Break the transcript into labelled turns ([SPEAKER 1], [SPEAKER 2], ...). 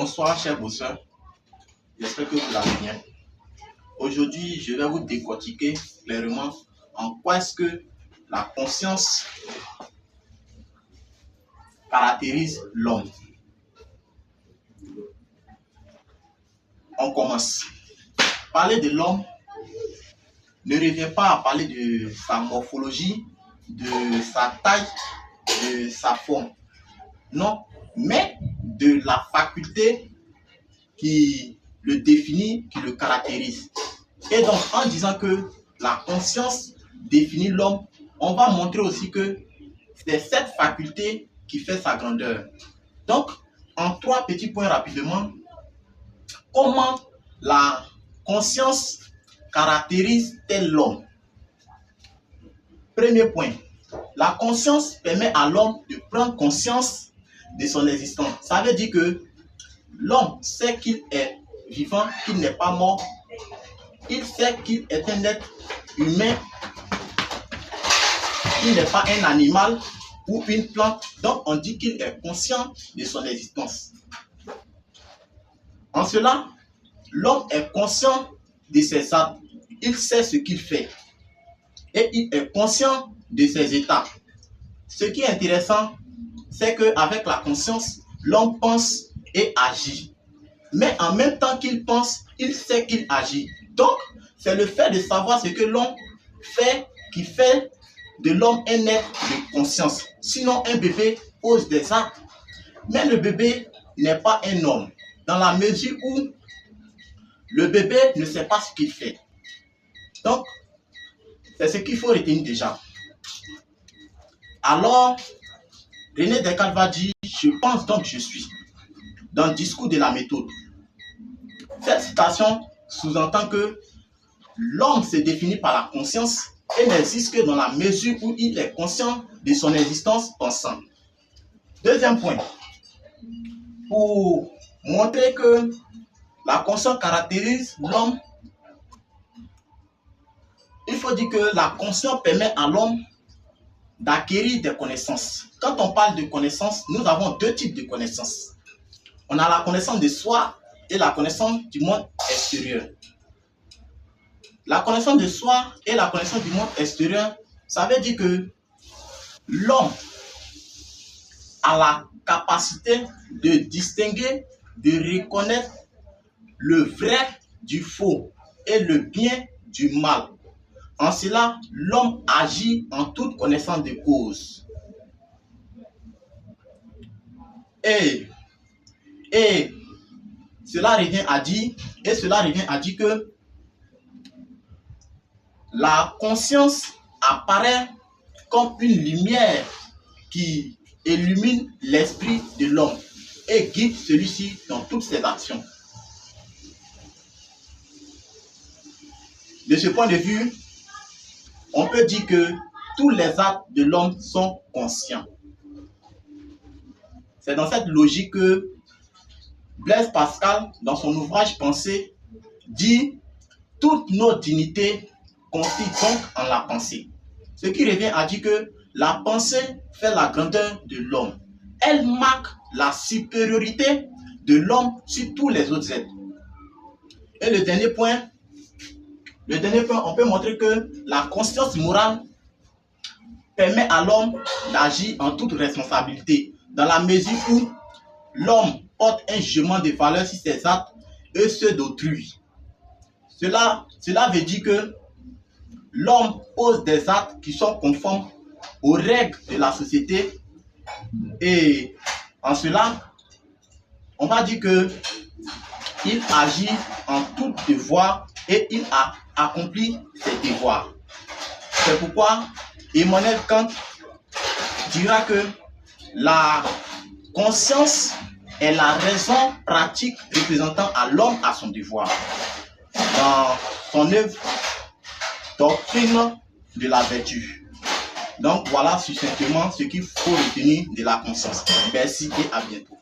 [SPEAKER 1] Bonsoir chers bosseurs, j'espère que vous allez bien. Aujourd'hui, je vais vous décortiquer clairement en quoi est-ce que la conscience caractérise l'homme. On commence. Parler de l'homme ne revient pas à parler de sa morphologie, de sa taille, de sa forme. Non, mais de la faculté qui le définit, qui le caractérise. Et donc, en disant que la conscience définit l'homme, on va montrer aussi que c'est cette faculté qui fait sa grandeur. Donc, en 3 petits points rapidement, comment la conscience caractérise-t-elle l'homme? Premier point, la conscience permet à l'homme de prendre conscience de son existence. Ça veut dire que l'homme sait qu'il est vivant, qu'il n'est pas mort. Il sait qu'il est un être humain, qu'il n'est pas un animal ou une plante. Donc, on dit qu'il est conscient de son existence. En cela, l'homme est conscient de ses actes. Il sait ce qu'il fait. Et il est conscient de ses états. Ce qui est intéressant, c'est qu'avec la conscience, l'homme pense et agit. Mais en même temps qu'il pense, il sait qu'il agit. Donc, c'est le fait de savoir ce que l'homme fait qui fait de l'homme un être de conscience. Sinon, un bébé pose des actes. Mais le bébé n'est pas un homme, dans la mesure où le bébé ne sait pas ce qu'il fait. Donc, c'est ce qu'il faut retenir déjà. Alors, René Descartes va dire « Je pense donc je suis » dans le discours de la méthode. Cette citation sous-entend que l'homme se définit par la conscience et n'existe que dans la mesure où il est conscient de son existence pensante. Deuxième point, pour montrer que la conscience caractérise l'homme, il faut dire que la conscience permet à l'homme d'acquérir des connaissances. Quand on parle de connaissances, nous avons 2 types de connaissances. On a la connaissance de soi et la connaissance du monde extérieur. La connaissance de soi et la connaissance du monde extérieur, ça veut dire que l'homme a la capacité de distinguer, de reconnaître le vrai du faux et le bien du mal. En cela, l'homme agit en toute connaissance de cause. Et cela revient à dire que la conscience apparaît comme une lumière qui illumine l'esprit de l'homme et guide celui-ci dans toutes ses actions. De ce point de vue, on peut dire que tous les actes de l'homme sont conscients. C'est dans cette logique que Blaise Pascal, dans son ouvrage Pensée, dit « Toutes nos dignités consistent donc en la pensée ». Ce qui revient à dire que la pensée fait la grandeur de l'homme. Elle marque la supériorité de l'homme sur tous les autres êtres. Et le dernier point, on peut montrer que la conscience morale permet à l'homme d'agir en toute responsabilité, dans la mesure où l'homme porte un jugement de valeur sur ses actes et ceux d'autrui. Cela veut dire que l'homme pose des actes qui sont conformes aux règles de la société et en cela, on va dire qu'il agit en tout devoir et il a accompli ses devoirs. C'est pourquoi Emmanuel Kant dira que la conscience est la raison pratique représentant à l'homme à son devoir. Dans son œuvre Doctrine de la vertu. Donc voilà succinctement ce qu'il faut retenir de la conscience. Merci et à bientôt.